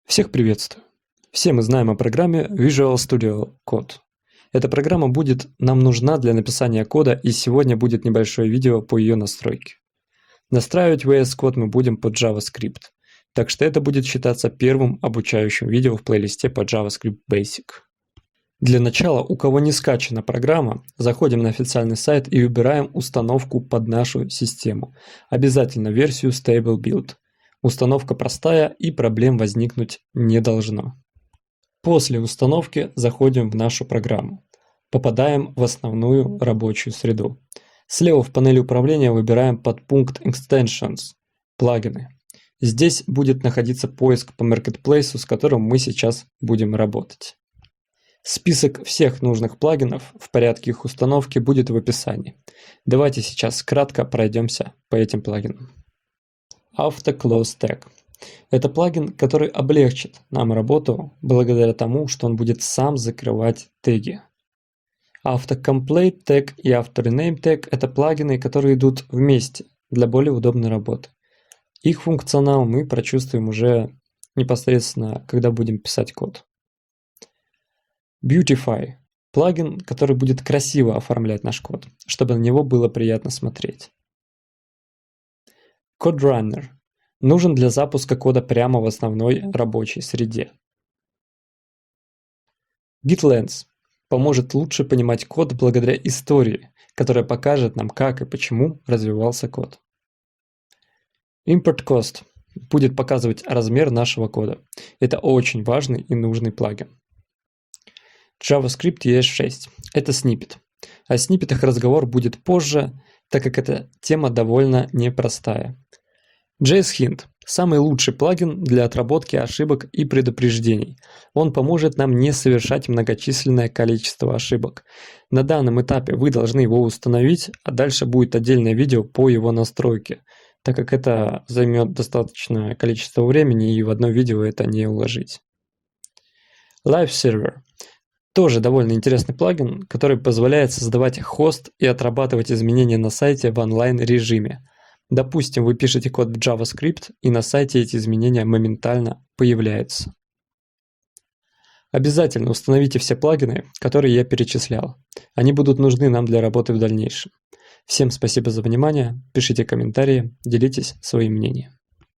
Всех приветствую! Все мы знаем о программе Visual Studio Code. Эта программа будет нам нужна для написания кода, и сегодня будет небольшое видео по ее настройке. Настраивать VS Code мы будем под JavaScript, так что это будет считаться первым обучающим видео в плейлисте по JavaScript Basic. Для начала, у кого не скачана программа, заходим на официальный сайт и выбираем установку под нашу систему. Обязательно версию Stable Build. Установка простая и проблем возникнуть не должно. После установки заходим в нашу программу. Попадаем в основную рабочую среду. Слева в панели управления выбираем подпункт Extensions – плагины. Здесь будет находиться поиск по Marketplace, с которым мы сейчас будем работать. Список всех нужных плагинов в порядке их установки будет в описании. Давайте сейчас кратко пройдемся по этим плагинам. Auto Close Tag. Это плагин, который облегчит нам работу благодаря тому, что он будет сам закрывать теги. Auto Complete Tag и Auto Rename Tag – это плагины, которые идут вместе для более удобной работы. Их функционал мы прочувствуем уже непосредственно, когда будем писать код. Beautify – плагин, который будет красиво оформлять наш код, чтобы на него было приятно смотреть. CodeRunner нужен для запуска кода прямо в основной рабочей среде. GitLens поможет лучше понимать код благодаря истории, которая покажет нам, как и почему развивался код. Import Cost будет показывать размер нашего кода. Это очень важный и нужный плагин. JavaScript ES6 – это сниппет. О сниппетах разговор будет позже, так как эта тема довольно непростая. JS-Hint – самый лучший плагин для отработки ошибок и предупреждений. Он поможет нам не совершать многочисленное количество ошибок. На данном этапе вы должны его установить, а дальше будет отдельное видео по его настройке, так как это займет достаточное количество времени и в одно видео это не уложить. Live Server – тоже довольно интересный плагин, который позволяет создавать хост и отрабатывать изменения на сайте в онлайн-режиме. Допустим, вы пишете код в JavaScript, и на сайте эти изменения моментально появляются. Обязательно установите все плагины, которые я перечислял. Они будут нужны нам для работы в дальнейшем. Всем спасибо за внимание, пишите комментарии, делитесь своим мнением.